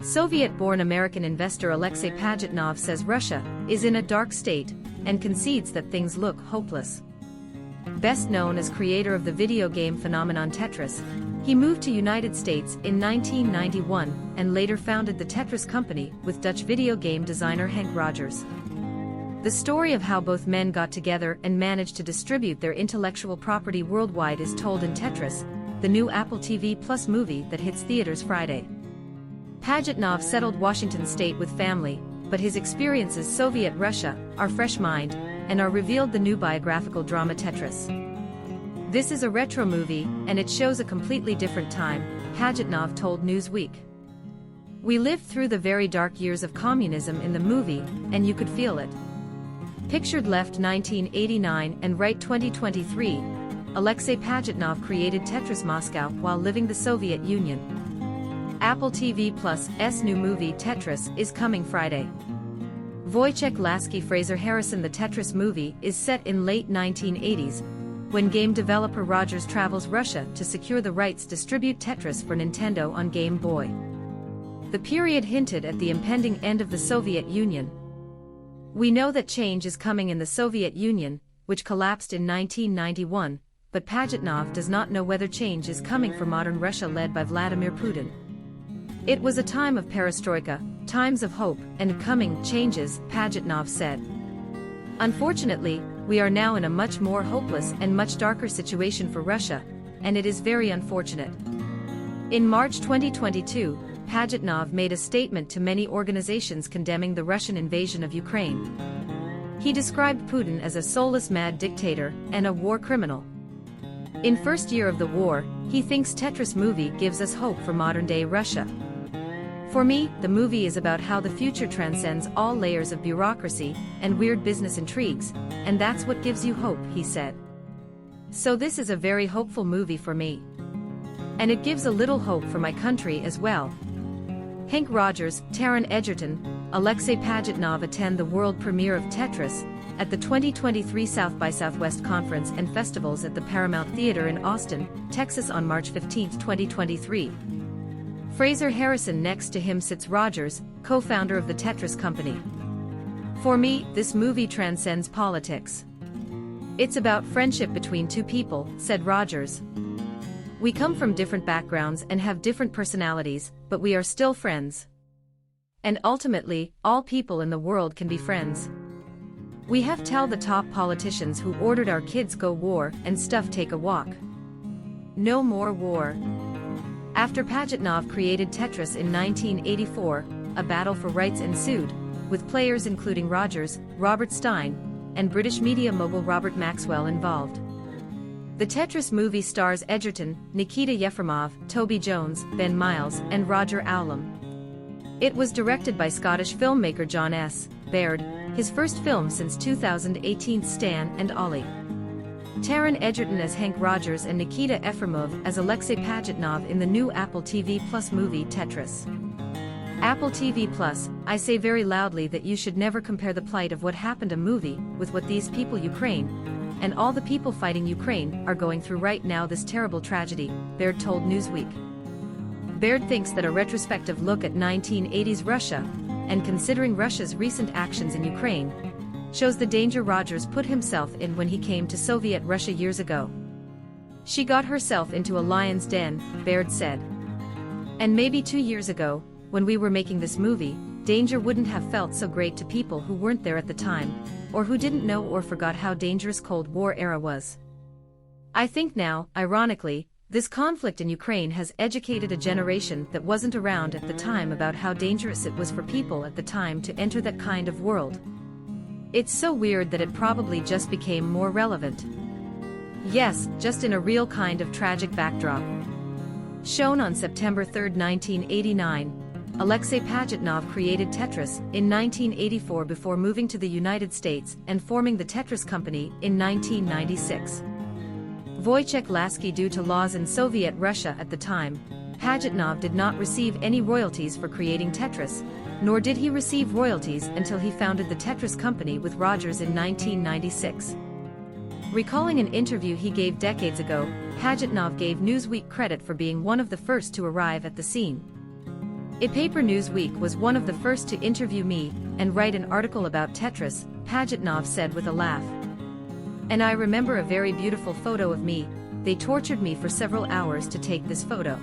Soviet-born American investor Alexey Pajitnov says Russia is in a dark state and concedes that things look hopeless. Best known as creator of the video game phenomenon Tetris, he moved to United States in 1991 and later founded the Tetris Company with Dutch video game designer Henk Rogers. The story of how both men got together and managed to distribute their intellectual property worldwide is told in Tetris, the new Apple TV Plus movie that hits theaters Friday. Pajitnov settled Washington state with family, but his experiences Soviet Russia are fresh mind and are revealed the new biographical drama Tetris. This is a retro movie, and it shows a completely different time, Pajitnov told Newsweek. We lived through the very dark years of communism in the movie, and you could feel it. Pictured left 1989 and right 2023, Alexey Pajitnov created Tetris Moscow while living the Soviet Union. Apple TV Plus' new movie Tetris is coming Friday. Wojtek Laski Frazer Harrison The Tetris movie is set in late 1980s, when game developer Rogers travels Russia to secure the rights distribute Tetris for Nintendo on Game Boy. The period hinted at the impending end of the Soviet Union. We know that change is coming in the Soviet Union, which collapsed in 1991, but Pajitnov does not know whether change is coming for modern Russia led by Vladimir Putin. It was a time of Perestroika, times of hope and coming changes, Pajitnov said. Unfortunately, we are now in a much more hopeless and much darker situation for Russia, and it is very unfortunate. In March 2022, Pajitnov made a statement to many organizations condemning the Russian invasion of Ukraine. He described Putin as a soulless mad dictator and a war criminal. In first year of the war, he thinks Tetris movie gives us hope for modern-day Russia. For me, the movie is about how the future transcends all layers of bureaucracy and weird business intrigues, and that's what gives you hope, he said. So this is a very hopeful movie for me. And it gives a little hope for my country as well. Henk Rogers, Taron Egerton, Alexey Pajitnov attend the world premiere of Tetris at the 2023 South by Southwest Conference and Festivals at the Paramount Theater in Austin, Texas on March 15, 2023. Frazer Harrison Next to him sits Rogers, co-founder of the Tetris Company. For me, this movie transcends politics. It's about friendship between two people, said Rogers. We come from different backgrounds and have different personalities, but we are still friends. And ultimately, all people in the world can be friends. We have tell the top politicians who ordered our kids go war and stuff take a walk. No more war. After Pajitnov created Tetris in 1984, a battle for rights ensued, with players including Rogers, Robert Stein, and British media mogul Robert Maxwell involved. The Tetris movie stars Egerton, Nikita Yefremov, Toby Jones, Ben Miles, and Roger Allam. It was directed by Scottish filmmaker Jon S. Baird, his first film since 2018 Stan and Ollie. Taron Egerton as Henk Rogers and Nikita Yefremov as Alexey Pajitnov in the new Apple TV Plus movie Tetris. Apple TV Plus, I say very loudly that you should never compare the plight of what happened a movie with what these people Ukraine, and all the people fighting Ukraine, are going through right now this terrible tragedy, Baird told Newsweek. Baird thinks that a retrospective look at 1980s Russia, and considering Russia's recent actions in Ukraine, shows the danger Rogers put himself in when he came to Soviet Russia years ago. She got herself into a lion's den, Baird said. And maybe 2 years ago, when we were making this movie, danger wouldn't have felt so great to people who weren't there at the time, or who didn't know or forgot how dangerous Cold War era was. I think now, ironically, this conflict in Ukraine has educated a generation that wasn't around at the time about how dangerous it was for people at the time to enter that kind of world. It's so weird that it probably just became more relevant. Yes, just in a real kind of tragic backdrop. Shown on September 3, 1989, Alexey Pajitnov created Tetris in 1984 before moving to the United States and forming the Tetris Company in 1996. Wojtek Laski Due to laws in Soviet Russia at the time, Pajitnov did not receive any royalties for creating Tetris, nor did he receive royalties until he founded the Tetris Company with Rogers in 1996. Recalling an interview he gave decades ago, Pajitnov gave Newsweek credit for being one of the first to arrive at the scene. Ypaper Newsweek was one of the first to interview me and write an article about Tetris, Pajitnov said with a laugh. And I remember a very beautiful photo of me. They tortured me for several hours to take this photo.